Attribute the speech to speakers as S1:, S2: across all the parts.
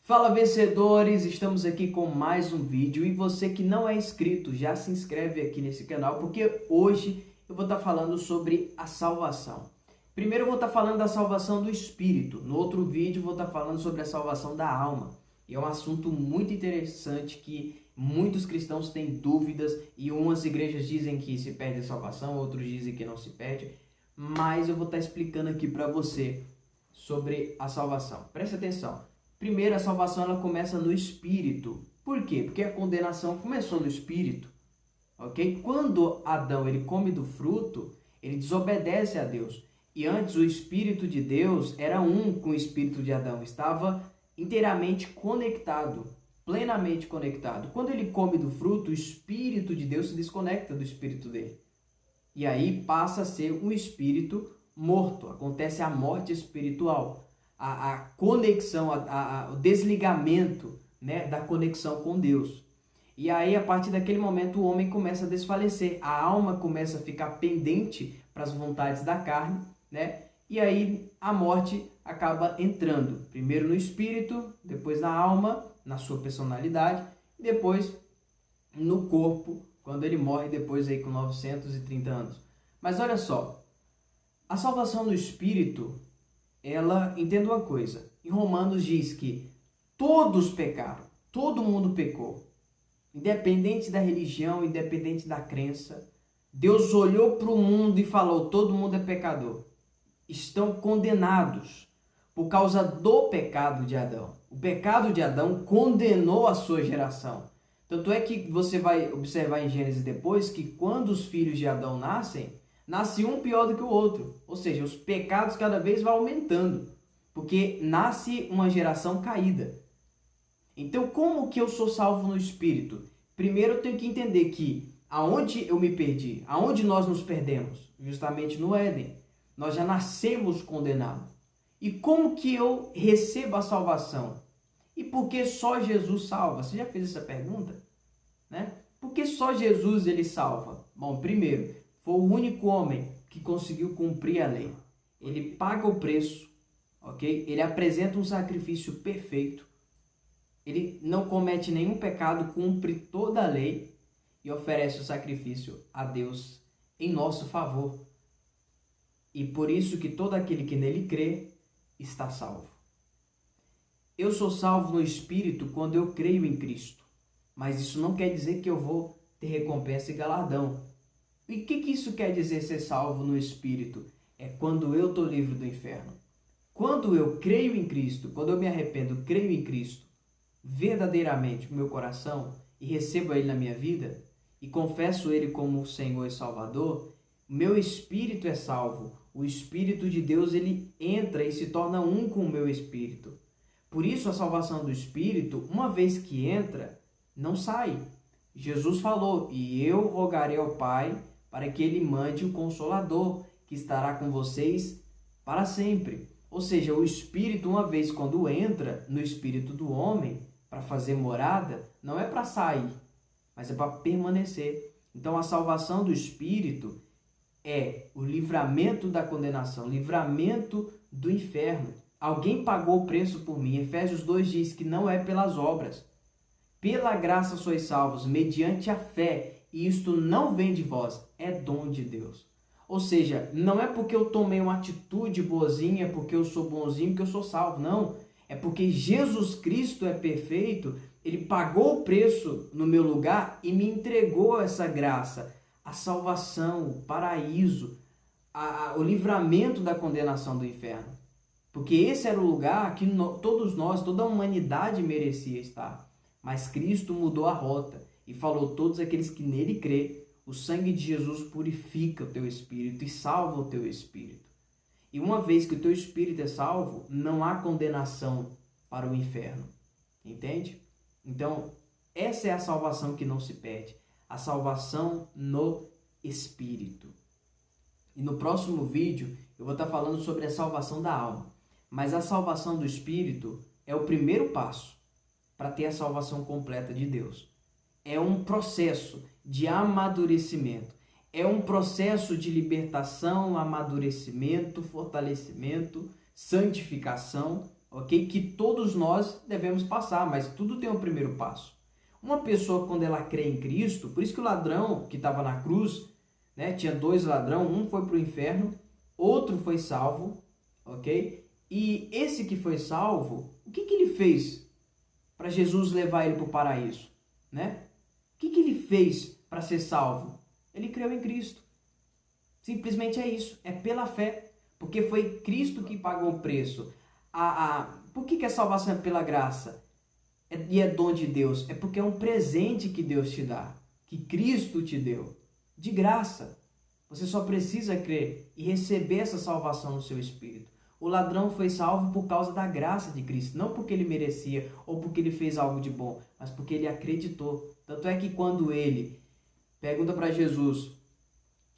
S1: Fala vencedores, estamos aqui com mais um vídeo e você que não é inscrito já se inscreve aqui nesse canal porque hoje eu vou estar falando sobre a salvação. Primeiro eu vou estar falando da salvação do espírito, no outro vídeo eu vou estar falando sobre a salvação da alma. E é um assunto muito interessante que muitos cristãos têm dúvidas e umas igrejas dizem que se perde a salvação, outros dizem que não se perde, mas eu vou estar explicando aqui para você sobre a salvação. Preste atenção. Primeiro, a salvação ela começa no espírito. Por quê? Porque a condenação começou no espírito. Ok? Quando Adão ele come do fruto, ele desobedece a Deus. E antes o espírito de Deus era um com o espírito de Adão. Estava inteiramente conectado, plenamente conectado. Quando ele come do fruto, o espírito de Deus se desconecta do espírito dele. E aí passa a ser um espírito morto. Acontece a morte espiritual. A conexão, o desligamento, né, da conexão com Deus. E aí, a partir daquele momento, o homem começa a desfalecer. A alma começa a ficar pendente para as vontades da carne, né? E aí, a morte acaba entrando. Primeiro no espírito, depois na alma, na sua personalidade, e depois no corpo, quando ele morre depois aí com 930 anos. Mas olha só, a salvação no espírito, ela, entenda uma coisa, em Romanos diz que todos pecaram, todo mundo pecou, independente da religião, independente da crença. Deus olhou para o mundo e falou, todo mundo é pecador, estão condenados por causa do pecado de Adão. O pecado de Adão condenou a sua geração. Tanto é que você vai observar em Gênesis depois que quando os filhos de Adão nascem, nasce um pior do que o outro. Ou seja, os pecados cada vez vão aumentando. Porque nasce uma geração caída. Então, como que eu sou salvo no espírito? Primeiro eu tenho que entender que aonde eu me perdi, aonde nós nos perdemos? Justamente no Éden. Nós já nascemos condenados. E como que eu recebo a salvação? E por que só Jesus salva? Você já fez essa pergunta? Né? Por que só Jesus ele salva? Bom, primeiro, foi o único homem que conseguiu cumprir a lei. Ele paga o preço, ok? Ele apresenta um sacrifício perfeito. Ele não comete nenhum pecado, cumpre toda a lei e oferece o sacrifício a Deus em nosso favor. E por isso que todo aquele que nele crê está salvo. Eu sou salvo no Espírito quando eu creio em Cristo. Mas isso não quer dizer que eu vou ter recompensa e galardão. E o que isso quer dizer ser salvo no Espírito? É quando eu estou livre do inferno. Quando eu creio em Cristo, quando eu me arrependo, creio em Cristo, verdadeiramente no meu coração, e recebo Ele na minha vida, e confesso Ele como Senhor e Salvador, meu espírito é salvo. O Espírito de Deus, ele entra e se torna um com o meu espírito. Por isso, a salvação do Espírito, uma vez que entra, não sai. Jesus falou, e eu rogarei ao Pai para que Ele mande o Consolador, que estará com vocês para sempre. Ou seja, o Espírito, uma vez quando entra no Espírito do homem, para fazer morada, não é para sair, mas é para permanecer. Então, a salvação do Espírito é o livramento da condenação, livramento do inferno. Alguém pagou o preço por mim. Efésios 2 diz que não é pelas obras. Pela graça sois salvos, mediante a fé. E isto não vem de vós, é dom de Deus. Ou seja, não é porque eu tomei uma atitude boazinha, porque eu sou bonzinho, que eu sou salvo. Não, é porque Jesus Cristo é perfeito. Ele pagou o preço no meu lugar e me entregou essa graça. A salvação, o paraíso, o livramento da condenação do inferno. Porque esse era o lugar que todos nós, toda a humanidade merecia estar. Mas Cristo mudou a rota e falou, todos aqueles que nele crê, o sangue de Jesus purifica o teu espírito e salva o teu espírito. E uma vez que o teu espírito é salvo, não há condenação para o inferno. Entende? Então, essa é a salvação que não se perde. A salvação no espírito. E no próximo vídeo, eu vou estar falando sobre a salvação da alma. Mas a salvação do espírito é o primeiro passo para ter a salvação completa de Deus. É um processo de amadurecimento. É um processo de libertação, amadurecimento, fortalecimento, santificação ok? Que todos nós devemos passar, mas tudo tem um primeiro passo. Uma pessoa, quando ela crê em Cristo, por isso que o ladrão que estava na cruz, né, tinha 2 ladrões, um foi para o inferno, outro foi salvo, ok? E esse que foi salvo, o que ele fez para Jesus levar ele para o paraíso, né? O que ele fez para ser salvo? Ele creu em Cristo. Simplesmente é isso, é pela fé, porque foi Cristo que pagou o preço. Por que a salvação é pela graça? E é dom de Deus? É porque é um presente que Deus te dá, que Cristo te deu, de graça. Você só precisa crer e receber essa salvação no seu espírito. O ladrão foi salvo por causa da graça de Cristo, não porque ele merecia ou porque ele fez algo de bom, mas porque ele acreditou. Tanto é que quando ele pergunta para Jesus,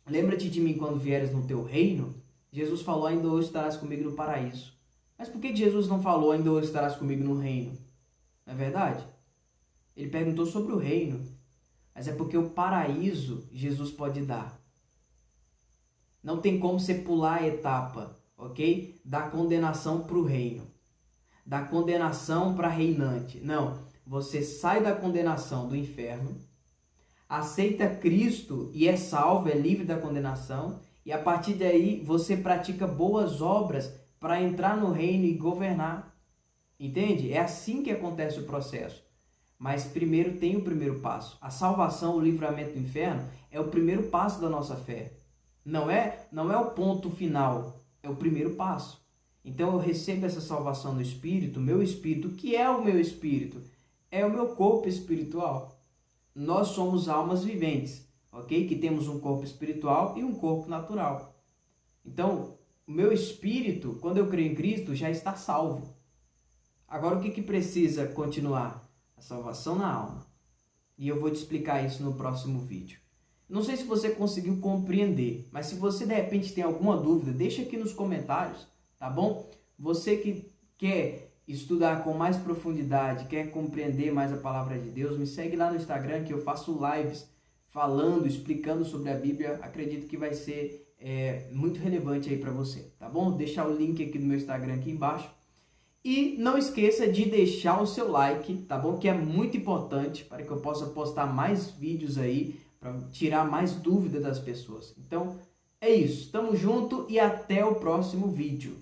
S1: lembra-te de mim quando vieres no teu reino, Jesus falou, ainda hoje estarás comigo no paraíso. Mas por que Jesus não falou, ainda hoje estarás comigo no reino? Não é verdade? Ele perguntou sobre o reino, mas é porque o paraíso Jesus pode dar. Não tem como você pular a etapa, ok? Da condenação para o reino, da condenação para reinante. Não, você sai da condenação do inferno, aceita Cristo e é salvo, é livre da condenação, e a partir daí você pratica boas obras para entrar no reino e governar. Entende? É assim que acontece o processo. Mas primeiro tem o primeiro passo. A salvação, o livramento do inferno, é o primeiro passo da nossa fé. Não é o ponto final, é o primeiro passo. Então eu recebo essa salvação no Espírito, meu Espírito, que é o meu Espírito? É o meu corpo espiritual. Nós somos almas viventes, ok? Que temos um corpo espiritual e um corpo natural. Então, o meu Espírito, quando eu creio em Cristo, já está salvo. Agora, o que precisa continuar? A salvação na alma. E eu vou te explicar isso no próximo vídeo. Não sei se você conseguiu compreender, mas se você de repente tem alguma dúvida, deixa aqui nos comentários, tá bom? Você que quer estudar com mais profundidade, quer compreender mais a palavra de Deus, me segue lá no Instagram que eu faço lives falando, explicando sobre a Bíblia. Acredito que vai ser muito relevante aí para você, tá bom? Vou deixar o link aqui do meu Instagram aqui embaixo. E não esqueça de deixar o seu like, tá bom? Que é muito importante para que eu possa postar mais vídeos aí, para tirar mais dúvida das pessoas. Então, é isso. Tamo junto e até o próximo vídeo.